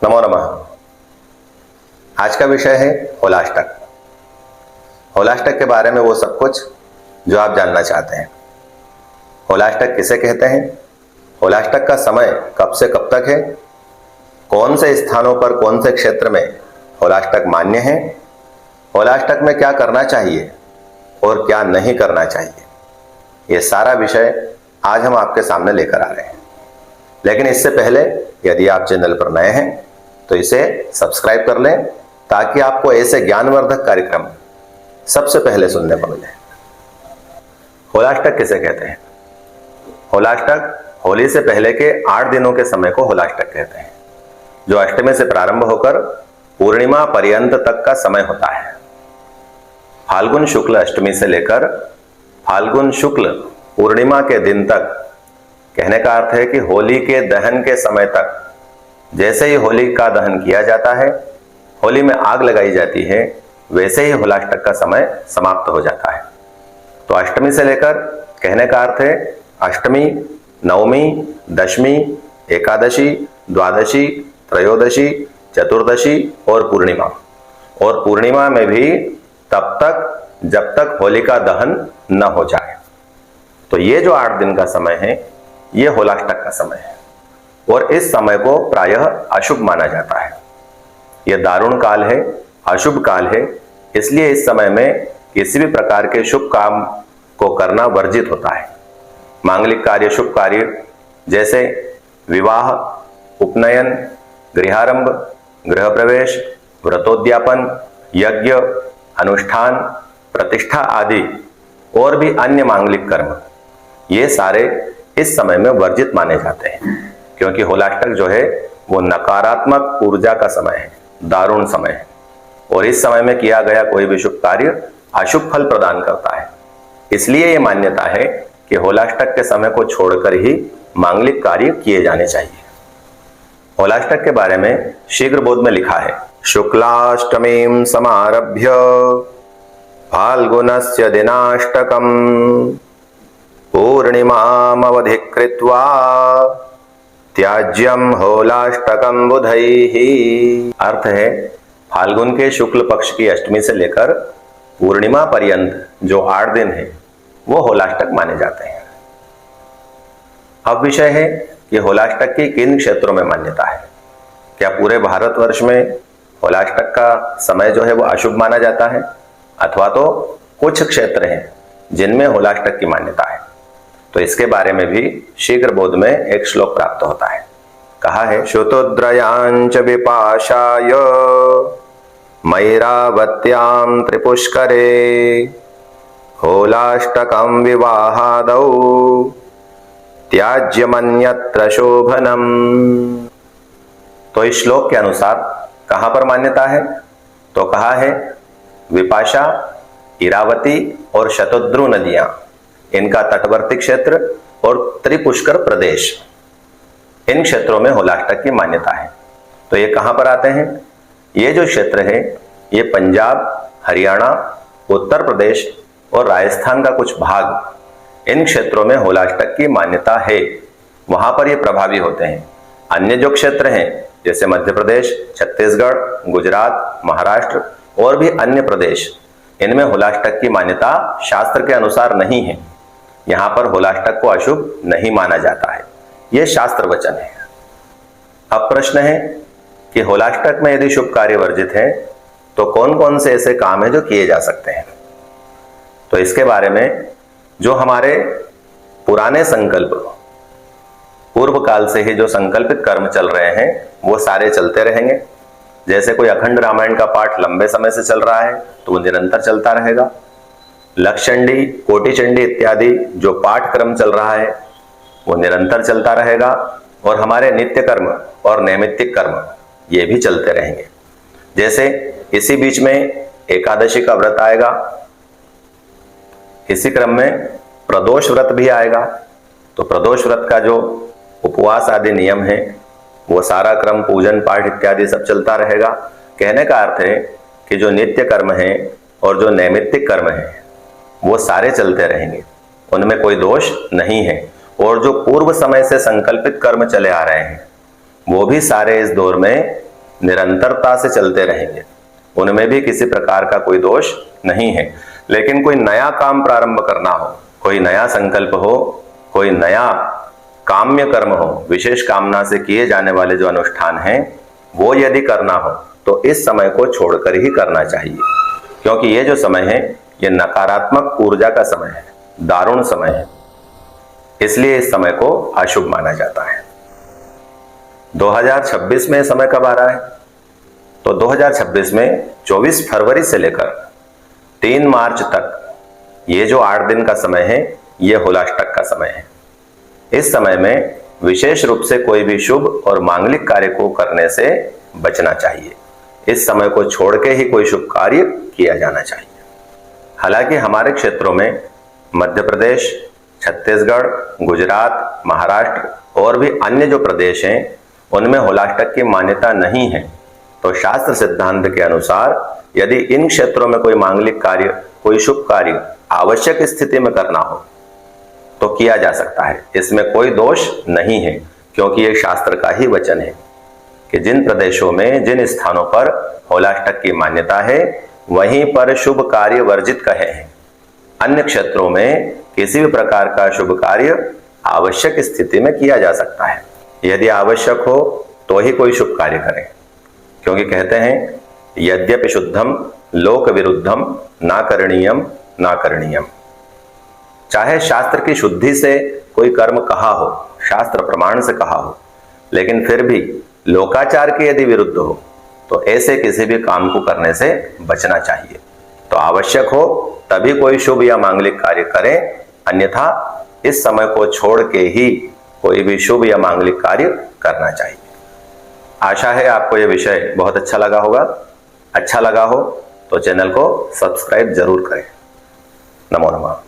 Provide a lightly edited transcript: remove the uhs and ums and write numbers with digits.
नमो नमः। आज का विषय है होलाष्टक। होलाष्टक के बारे में वो सब कुछ जो आप जानना चाहते हैं। होलाष्टक किसे कहते हैं, होलाष्टक का समय कब से कब तक है, कौन से स्थानों पर कौन से क्षेत्र में होलाष्टक मान्य है, होलाष्टक में क्या करना चाहिए और क्या नहीं करना चाहिए, ये सारा विषय आज हम आपके सामने लेकर आ रहे हैं। लेकिन इससे पहले यदि आप चैनल पर नए हैं तो इसे सब्सक्राइब कर लें ताकि आपको ऐसे ज्ञानवर्धक कार्यक्रम सबसे पहले सुनने को मिले। होलाष्टक किसे कहते हैं? होलाष्टक होली से पहले के 8 दिनों के समय को होलाष्टक कहते हैं, जो अष्टमी से प्रारंभ होकर पूर्णिमा पर्यंत तक का समय होता है। फाल्गुन शुक्ल अष्टमी से लेकर फाल्गुन शुक्ल पूर्णिमा के दिन तक, कहने का अर्थ है कि होली के दहन के समय तक, जैसे ही होली का दहन किया जाता है, होली में आग लगाई जाती है, वैसे ही होलाष्टक का समय समाप्त हो जाता है। तो अष्टमी से लेकर, कहने का अर्थ है अष्टमी, नवमी, दशमी, एकादशी, द्वादशी, त्रयोदशी, चतुर्दशी और पूर्णिमा। और पूर्णिमा में भी तब तक जब तक होली का दहन न हो जाए। तो ये जो 8 दिन का समय है, ये होलाष्टक का समय है और इस समय को प्रायः अशुभ माना जाता है। यह दारुण काल है, अशुभ काल है, इसलिए इस समय में किसी भी प्रकार के शुभ काम को करना वर्जित होता है। मांगलिक कार्य, शुभ कार्य जैसे विवाह, उपनयन, गृहारंभ, गृह प्रवेश, व्रतोद्यापन, यज्ञ, अनुष्ठान, प्रतिष्ठा आदि और भी अन्य मांगलिक कर्म, ये सारे इस समय में वर्जित माने जाते हैं, क्योंकि होलाष्टक जो है वो नकारात्मक ऊर्जा का समय है, दारुण समय है और इस समय में किया गया कोई भी शुभ कार्य अशुभ फल प्रदान करता है। इसलिए ये मान्यता है कि होलाष्टक के समय को छोड़कर ही मांगलिक कार्य किए जाने चाहिए। होलाष्टक के बारे में शीघ्र बोध में लिखा है, शुक्लाष्टमीं समारभ्य फाल्गुनस्य दिनाष्टकम् पूर्णिमामवधिकृत्वा त्याज्यम होलाष्टकम बुधैः। अर्थ है, फाल्गुन के शुक्ल पक्ष की अष्टमी से लेकर पूर्णिमा पर्यंत जो 8 दिन है वो होलाष्टक माने जाते हैं। अब विषय है कि होलाष्टक की किन क्षेत्रों में मान्यता है। क्या पूरे भारतवर्ष में होलाष्टक का समय जो है वो अशुभ माना जाता है, अथवा तो कुछ क्षेत्र हैं जिनमें होलाष्टक की मान्यता है? तो इसके बारे में भी शीघ्र बोध में एक श्लोक प्राप्त होता है। कहा है, श्रुतोद्रयांच विपाशाय मैरावत्यां त्रिपुष्करे होलाष्टकं विवाहादौ त्याज्यमन्यत्र शोभनम। तो इस श्लोक के अनुसार कहां पर मान्यता है? तो कहा है, विपाशा, इरावती और शतद्रु नदियां, इनका तटवर्ती क्षेत्र और त्रिपुष्कर प्रदेश, इन क्षेत्रों में होलाष्टक की मान्यता है। तो ये कहां पर आते हैं? ये जो क्षेत्र है ये पंजाब, हरियाणा, उत्तर प्रदेश और राजस्थान का कुछ भाग, इन क्षेत्रों में होलाष्टक की मान्यता है, वहां पर ये प्रभावी होते हैं। अन्य जो क्षेत्र हैं जैसे मध्य प्रदेश, छत्तीसगढ़, गुजरात, महाराष्ट्र और भी अन्य प्रदेश, इनमें होलाष्टक की मान्यता शास्त्र के अनुसार नहीं है। यहां पर होलाष्टक को अशुभ नहीं माना जाता है, यह शास्त्र वचन है। अब प्रश्न है कि होलाष्टक में यदि शुभ कार्य वर्जित है तो कौन कौन से ऐसे काम हैं जो किए जा सकते हैं? तो इसके बारे में जो हमारे पुराने संकल्प, पूर्व काल से ही जो संकल्पित कर्म चल रहे हैं वो सारे चलते रहेंगे। जैसे कोई अखंड रामायण का पाठ लंबे समय से चल रहा है तो वो निरंतर चलता रहेगा। लक्षचंडी, कोटिचंडी इत्यादि जो पाठ क्रम चल रहा है वो निरंतर चलता रहेगा। और हमारे नित्य कर्म और नैमित्तिक कर्म ये भी चलते रहेंगे। जैसे इसी बीच में एकादशी का व्रत आएगा, इसी क्रम में प्रदोष व्रत भी आएगा। तो प्रदोष व्रत का जो उपवास आदि नियम है वो सारा क्रम, पूजन पाठ इत्यादि सब चलता रहेगा। कहने का अर्थ है कि जो नित्य कर्म है और जो नैमित्तिक कर्म है वो सारे चलते रहेंगे, उनमें कोई दोष नहीं है। और जो पूर्व समय से संकल्पित कर्म चले आ रहे हैं वो भी सारे इस दौर में निरंतरता से चलते रहेंगे, उनमें भी किसी प्रकार का कोई दोष नहीं है। लेकिन कोई नया काम प्रारंभ करना हो, कोई नया संकल्प हो, कोई नया काम्य कर्म हो, विशेष कामना से किए जाने वाले जो अनुष्ठान हैं वो यदि करना हो तो इस समय को छोड़कर ही करना चाहिए, क्योंकि ये जो समय है ये नकारात्मक ऊर्जा का समय है, दारुण समय है, इसलिए इस समय को अशुभ माना जाता है। 2026 में समय कब आ रहा है? तो 2026 में 24 फरवरी से लेकर 3 मार्च तक ये जो 8 दिन का समय है ये होलाष्टक का समय है। इस समय में विशेष रूप से कोई भी शुभ और मांगलिक कार्य को करने से बचना चाहिए। इस समय को छोड़ के ही कोई शुभ कार्य किया जाना चाहिए। हालांकि हमारे क्षेत्रों में मध्य प्रदेश, छत्तीसगढ़, गुजरात, महाराष्ट्र और भी अन्य जो प्रदेश हैं उनमें होलाष्टक की मान्यता नहीं है, तो शास्त्र सिद्धांत के अनुसार यदि इन क्षेत्रों में कोई मांगलिक कार्य, कोई शुभ कार्य आवश्यक स्थिति में करना हो तो किया जा सकता है। इसमें कोई दोष नहीं है, क्योंकि ये शास्त्र का ही वचन है कि जिन प्रदेशों में, जिन स्थानों पर होलाष्टक की मान्यता है वहीं पर शुभ कार्य वर्जित कहे हैं। अन्य क्षेत्रों में किसी भी प्रकार का शुभ कार्य आवश्यक स्थिति में किया जा सकता है। यदि आवश्यक हो तो ही कोई शुभ कार्य करें, क्योंकि कहते हैं यद्यपि शुद्धम लोक विरुद्धम ना करणीयम ना करणीयम। चाहे शास्त्र की शुद्धि से कोई कर्म कहा हो, शास्त्र प्रमाण से कहा हो, लेकिन फिर भी लोकाचार के यदि विरुद्ध हो तो ऐसे किसी भी काम को करने से बचना चाहिए। तो आवश्यक हो तभी कोई शुभ या मांगलिक कार्य करें, अन्यथा इस समय को छोड़ के ही कोई भी शुभ या मांगलिक कार्य करना चाहिए। आशा है आपको यह विषय बहुत अच्छा लगा होगा। अच्छा लगा हो तो चैनल को सब्सक्राइब जरूर करें। नमो नमः।